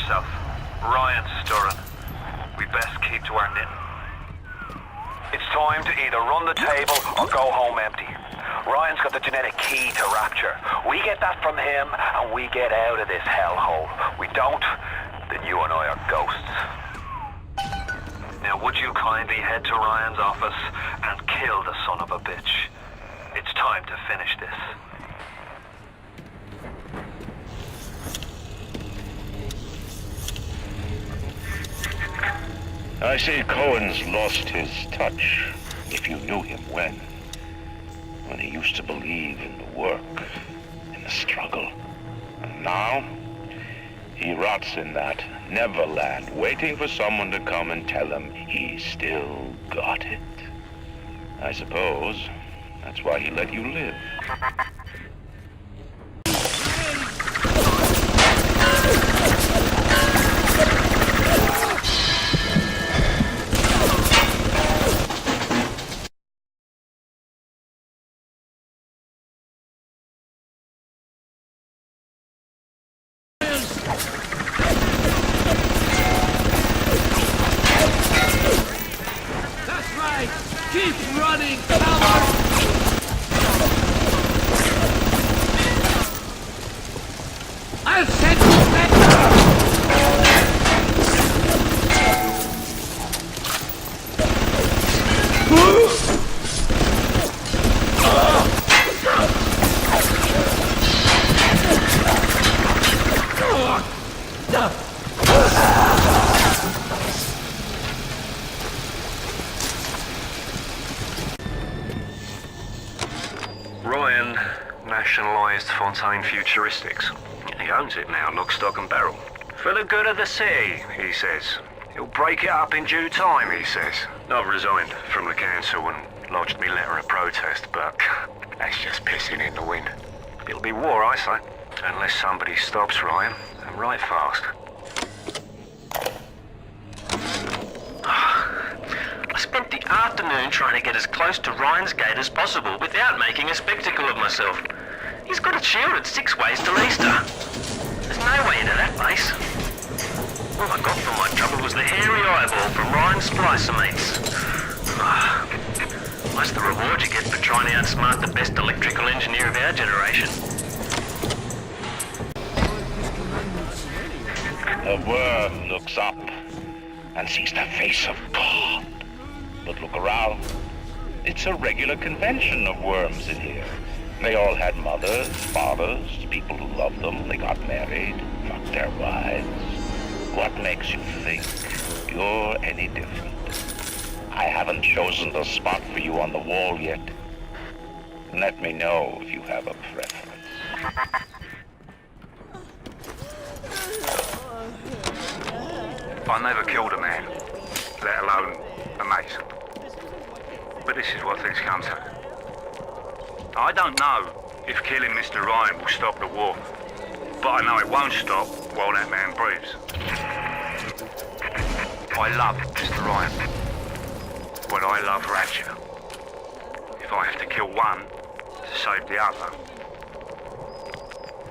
yourself. Ryan's stirring. We best keep to our knitting. It's time to either run the table or go home empty. Ryan's got the genetic key to Rapture. We get that from him, and we get out of this hellhole. We don't, then you and I are ghosts. Now would you kindly head to Ryan's office and kill the son of a bitch? It's time to finish this. I see Cohen's lost his touch, if you knew him when he used to believe in the work, in the struggle. And now, he rots in that Neverland, waiting for someone to come and tell him he still got it. I suppose that's why he let you live. Keep running, coward! I'll send you back! Ryan nationalised Fontaine Futuristics. He owns it now, lock, stock and barrel. For the good of the city, he says. He'll break it up in due time, he says. I've resigned from the council and lodged me letter of protest, but that's just pissing in the wind. It'll be war, I say, unless somebody stops Ryan, and right fast. I spent the afternoon trying to get as close to Ryan's gate as possible without making a spectacle of myself. He's got it shielded 6 ways to Easter. There's no way into that place. All I got for my trouble was the hairy eyeball from Ryan's splicer mates. That's the reward you get for trying to outsmart the best electrical engineer of our generation. A worm looks up and sees the face of God. But look around. It's a regular convention of worms in here. They all had mothers, fathers, people who loved them. They got married, fucked their wives. What makes you think you're any different? I haven't chosen the spot for you on the wall yet. Let me know if you have a preference. I never killed a man, let alone a mate. But this is what things come to. I don't know if killing Mr. Ryan will stop the war, but I know it won't stop while that man breathes. I love Mr. Ryan, but I love Rapture. If I have to kill one to save the other,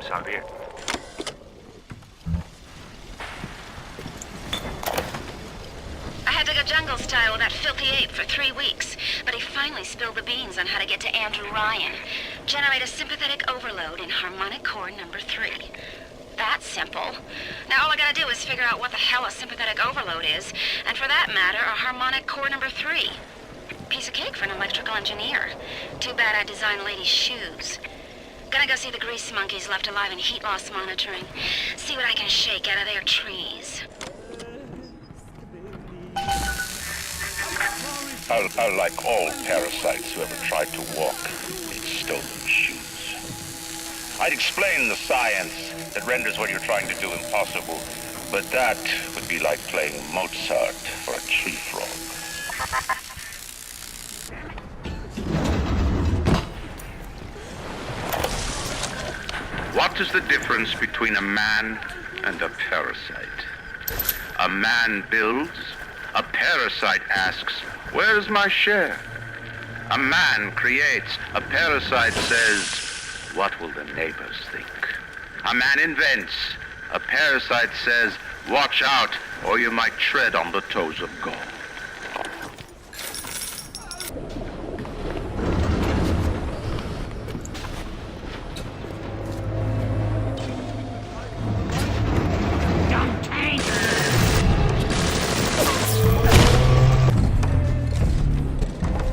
so be it. I had to go jungle style with that filthy ape for 3 weeks, but he finally spilled the beans on how to get to Andrew Ryan. Generate a sympathetic overload in harmonic core number 3. That's simple. Now all I gotta do is figure out what the hell a sympathetic overload is, and for that matter, a harmonic core number 3. Piece of cake for an electrical engineer. Too bad I designed ladies' shoes. Gonna go see the grease monkeys left alive in heat loss monitoring. See what I can shake out of their trees. Like all parasites who ever tried to walk in stolen shoes. I'd explain the science that renders what you're trying to do impossible, but that would be like playing Mozart for a tree frog. What is the difference between a man and a parasite? A man builds, a parasite asks, "Where's my share?" A man creates, a parasite says, "What will the neighbors think?" A man invents, a parasite says, Watch out, or you might tread on the toes of God.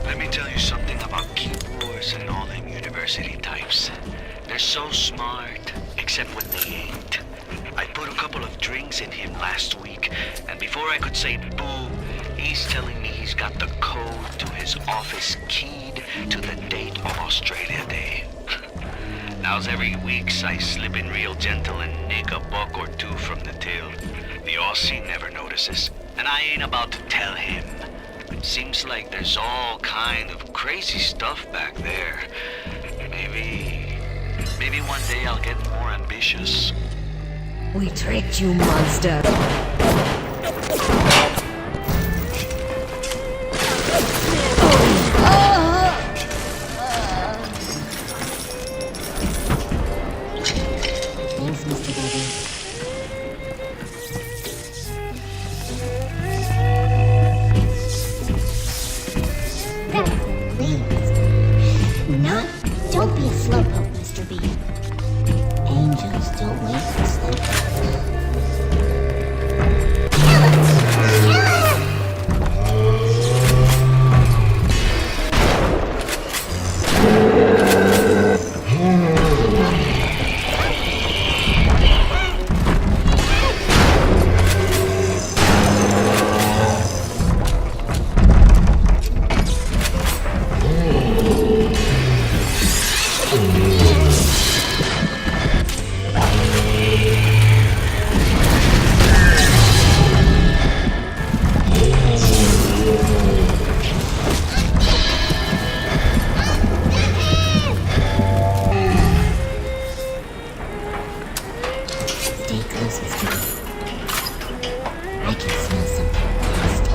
Let me tell you something about keyboards and all them university types. They're so smart, except when they ain't. I put a couple of drinks in him last week, and before I could say boo, he's telling me he's got the code to his office keyed to the date of Australia Day. Now's every weeks I slip in real gentle and nick a buck or two from the till. The Aussie never notices, and I ain't about to tell him. Seems like there's all kind of crazy stuff back there. Maybe one day I'll get more ambitious. We tricked you, monster. Thanks, Mr. Baby. Don't be a slowpoke, Mr. B. Angels don't wait for slowpokes. Stay close, Mr. B. I can smell something nasty.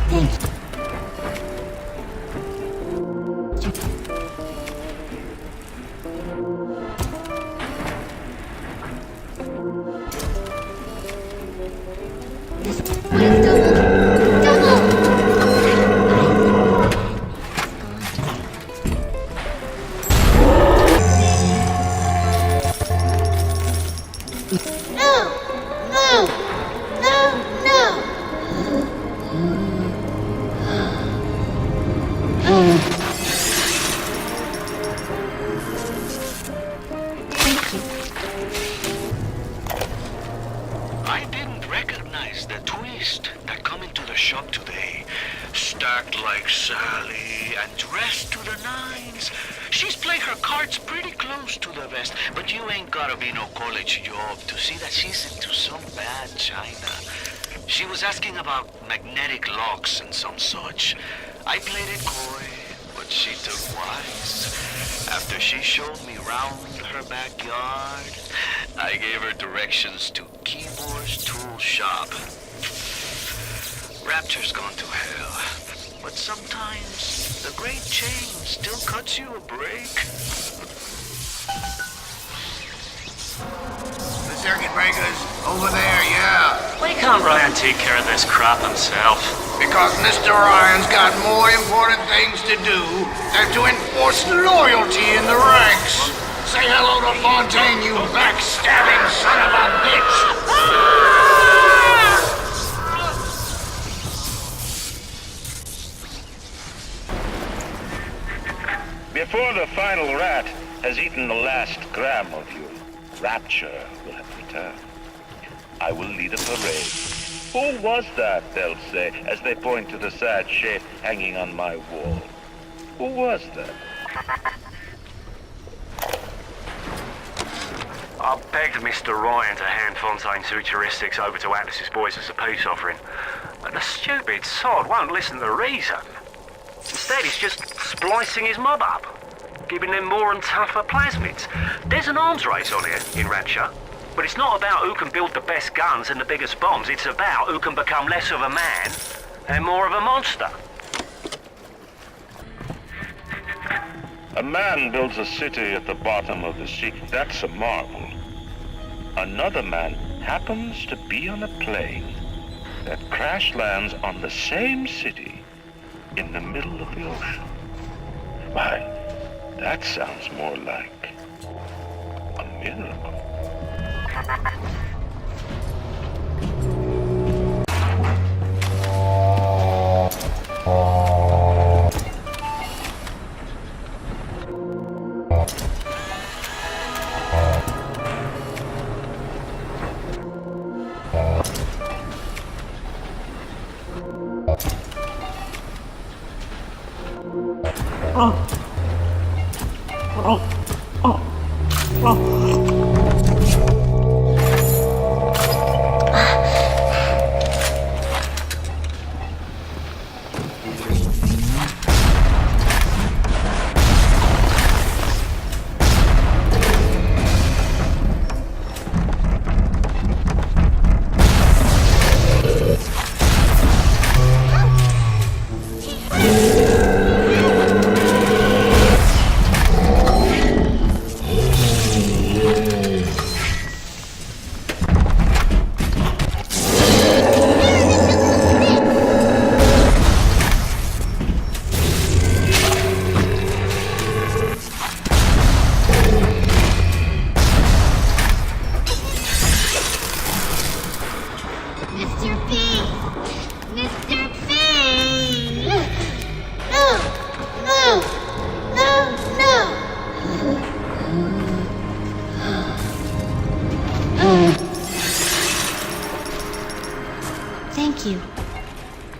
Thank you. I didn't recognize the twist that come into the shop today. Stacked like Sally and dressed to the nines. She's played her cards pretty close to the vest, but you ain't gotta be no college job to see that she's into some bad china. She was asking about magnetic locks and some such. I played it coy, but she took wise. After she showed me round her backyard, I gave her directions to Keyboard's tool shop. Rapture's gone to hell, but sometimes the great change still cuts you a break. The circuit breakers over there, yeah. Why can't Ryan take care of this crap himself? Because Mr. Ryan's got more important things to do than to enforce loyalty in the ranks. Say hello to Fontaine, you backstabbing son of a bitch! Before the final rat has eaten the last gram of you, Rapture will have returned. I will lead a parade. Who was that, they'll say, as they point to the sad shape hanging on my wall. Who was that? I begged Mr. Ryan to hand Fontaine's heuristics over to Atlas's boys as a peace offering, but the stupid sod won't listen to reason. Instead, he's just splicing his mob up, giving them more and tougher plasmids. There's an arms race on here in Rapture, but it's not about who can build the best guns and the biggest bombs. It's about who can become less of a man and more of a monster. A man builds a city at the bottom of the sea. That's a marvel. Another man happens to be on a plane that crash lands on the same city in the middle of the ocean. Why, that sounds more like a miracle.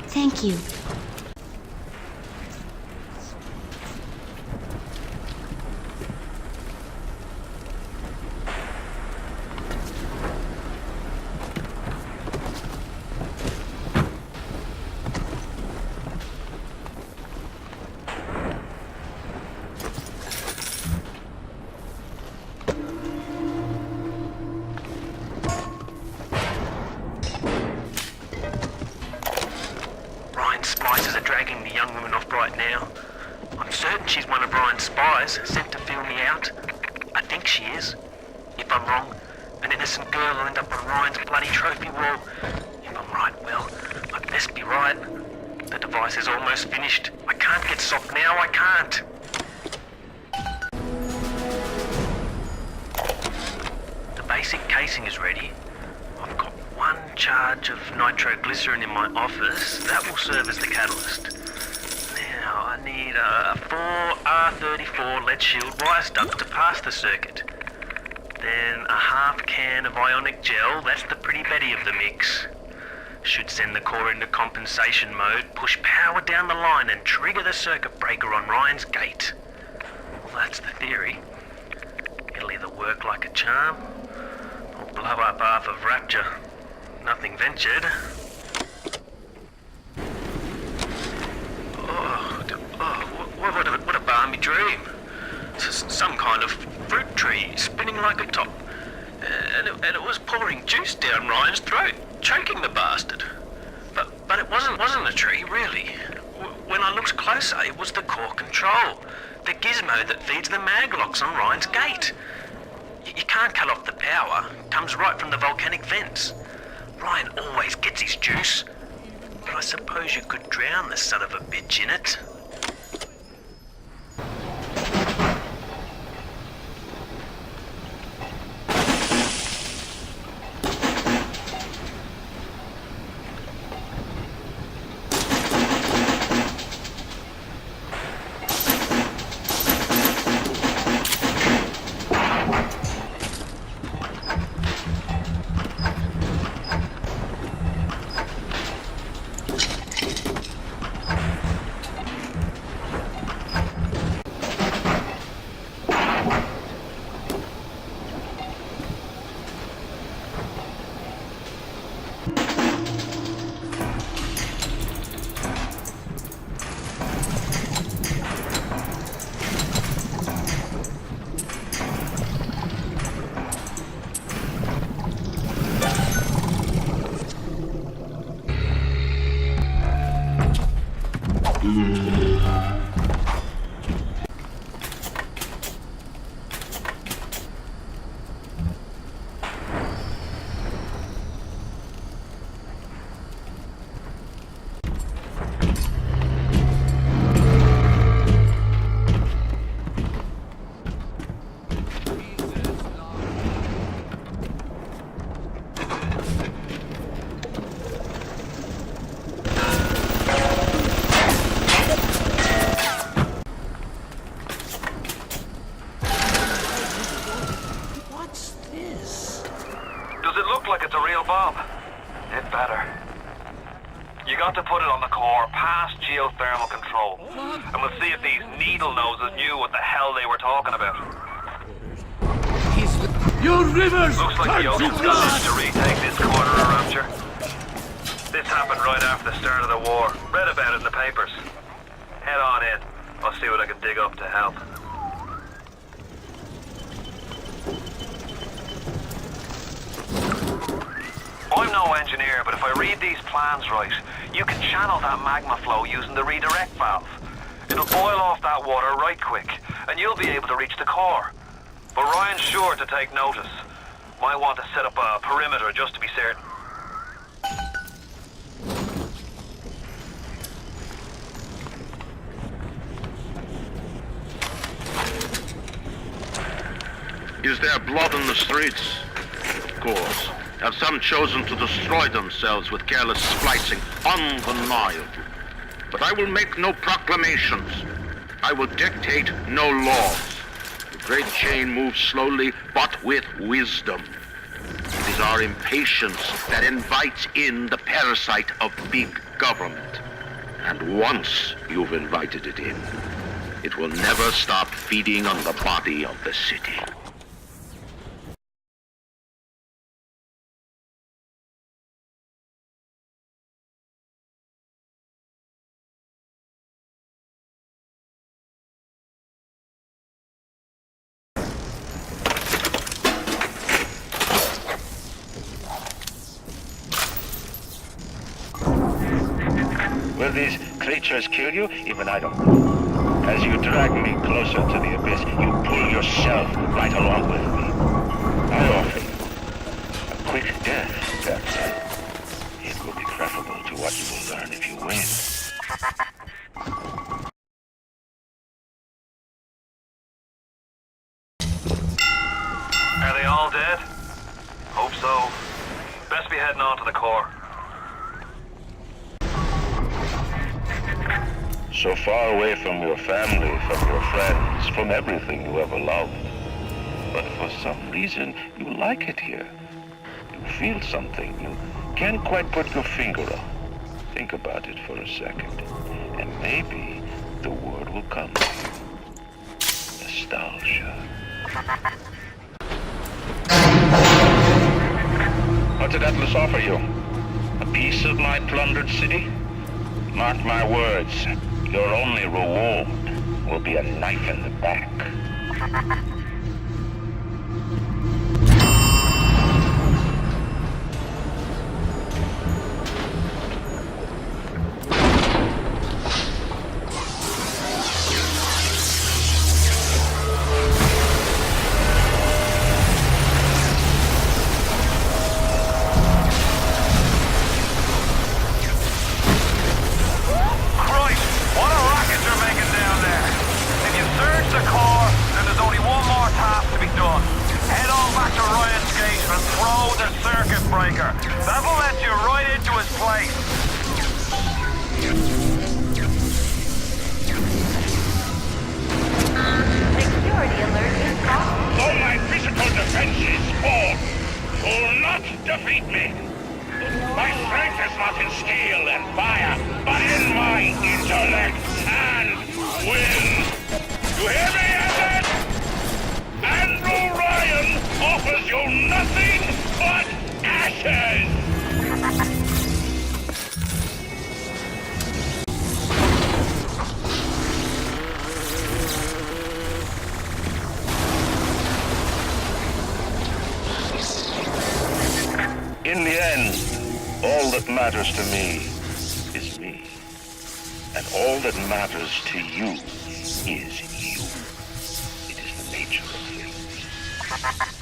Thank you. Sent to fill me out. I think she is. If I'm wrong, an innocent girl will end up on Ryan's bloody trophy wall. If I'm right, well, I'd best be right. The device is almost finished. I can't get soft now, I can't. The basic casing is ready. I've got one charge of nitroglycerin in my office. That will serve as the catalyst. I need a 4R34 lead shield wire stuck to pass the circuit. Then a half can of ionic gel, that's the pretty Betty of the mix. Should send the core into compensation mode, push power down the line and trigger the circuit breaker on Ryan's gate. Well, that's the theory. It'll either work like a charm, or blow up half of Rapture. Nothing ventured. What a balmy dream. Some kind of fruit tree spinning like a top. And it was pouring juice down Ryan's throat, choking the bastard. But it wasn't a tree, really. When I looked closer, it was the core control. The gizmo that feeds the mag locks on Ryan's gate. You can't cut off the power. It comes right from the volcanic vents. Ryan always gets his juice. But I suppose you could drown the son of a bitch in it. look like it's a real bomb. It better. You got to put it on the core, past geothermal control. And we'll see if these needle noses knew what the hell they were talking about. Your rivers Looks like turn the to Ocean's got blood! this to retake this quarter of Rapture. This happened right after the start of the war. Read about it in the papers. Head on in. I'll see what I can dig up to help. I'm no engineer, but if I read these plans right, you can channel that magma flow using the redirect valve. It'll boil off that water right quick, and you'll be able to reach the core. But Ryan's sure to take notice. Might want to set up a perimeter just to be certain. Is there blood in the streets? Of course. Have some chosen to destroy themselves with careless splicing? Undeniable. But I will make no proclamations. I will dictate no laws. The great chain moves slowly, but with wisdom. It is our impatience that invites in the parasite of big government. And once you've invited it in, it will never stop feeding on the body of the city. Will these creatures kill you? Even I don't know. As you drag me closer to the abyss, you pull yourself right along with me. I offer you a quick death, perhaps. It will be preferable to what you will learn if you win. Are they all dead? Hope so. Best be heading on to the core. So far away from your family, from your friends, from everything you ever loved. But for some reason, you like it here. You feel something you can't quite put your finger on. Think about it for a second, and maybe the word will come to you. Nostalgia. What did Atlas offer you? A piece of my plundered city? Mark my words. Your only reward will be a knife in the back. That'll let you right into his place. Security alert is on. Though my physical defenses fall, will not defeat me. My strength is not in steel and fire, but in my intellect and will. You hear me, Evan? Andrew Ryan offers you nothing but ashes! In the end, all that matters to me is me. And all that matters to you is you. It is the nature of things.